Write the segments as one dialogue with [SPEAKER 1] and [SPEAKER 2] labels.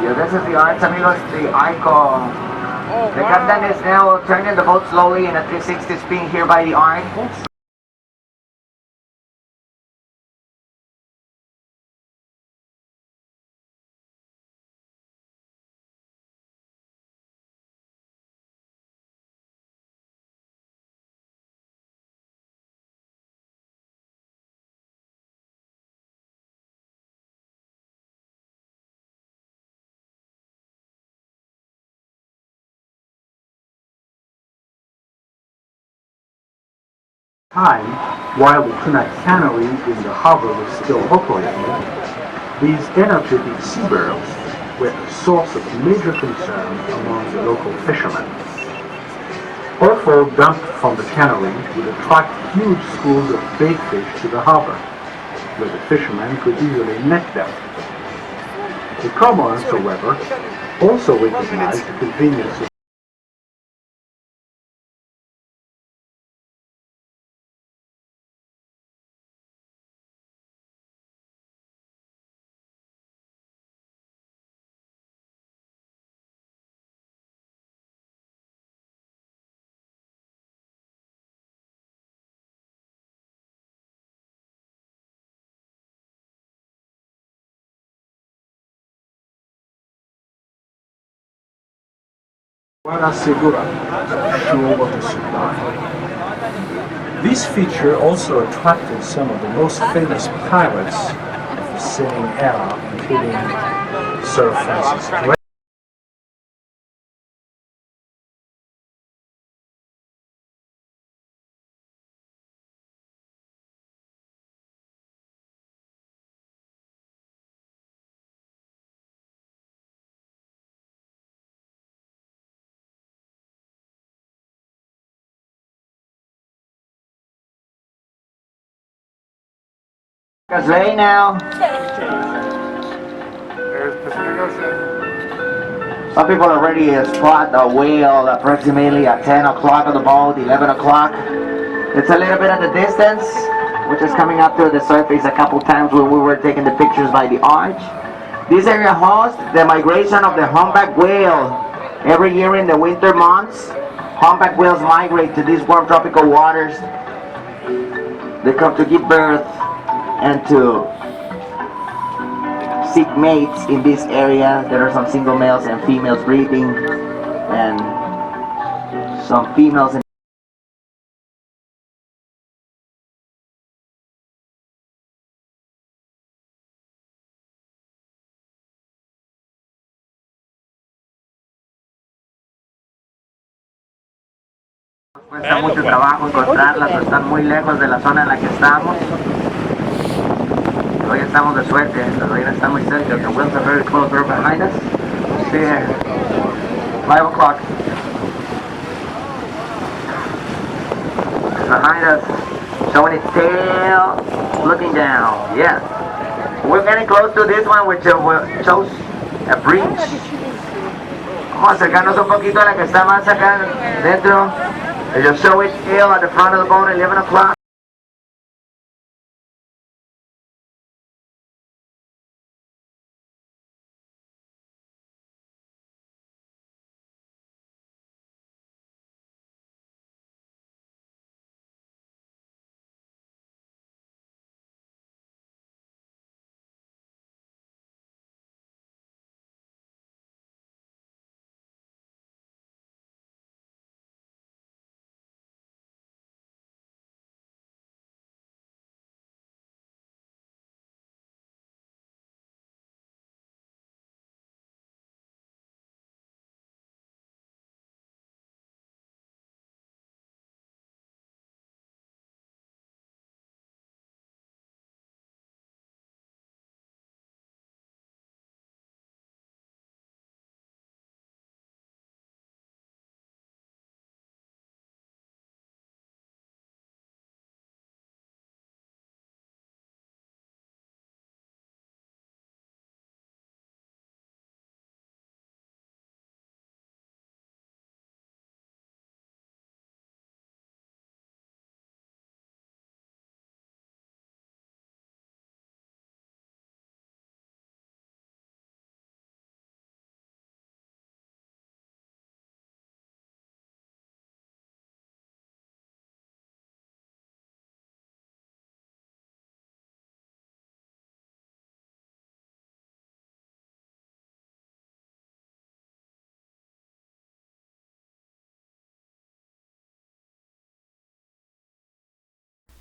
[SPEAKER 1] Yeah, this is the arch, amigos, the arco. The captain is now turning the boat slowly in a 360 spin here by the arc.
[SPEAKER 2] Time, while the tuna cannery in the harbor was still operating, these energetic seabirds were a source of major concern among the local fishermen. Offal dumped from the cannery would attract huge schools of bait fish to the harbor, where the fishermen could easily net them. The cormorants, however, also recognized the convenience of Segura, shore water supply. This feature also attracted some of the most famous pirates of the sailing era, including Sir Francis Drake.
[SPEAKER 1] Guys, ready now? Some people already spot a whale approximately at 10 o'clock on the boat, 11 o'clock. It's a little bit at the distance, which is coming up to the surface a couple times when we were taking the pictures by the arch. This area hosts the migration of the humpback whale. Every year in the winter months, humpback whales migrate to these warm tropical waters. They come to give birth and to seek mates in this area. There are some single males and females breeding, and some females in cuesta mucho trabajo encontrarlas, están muy lejos de la zona en la que estamos. Hoy estamos de suerte, las ballenas están muy cerca. The whales are very close, they're behind us. See here, 5 o'clock. It's behind us, showing its tail, looking down. Yeah, we're getting close to this one, which shows a breach. Vamos a acercarnos un poquito a la que está más acá dentro. They just show its tail at the front of the boat at 11 o'clock.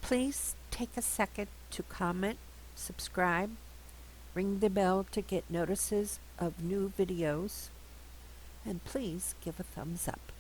[SPEAKER 3] Please take a second to comment, subscribe, ring the bell to get notices of new videos, and please give a thumbs up.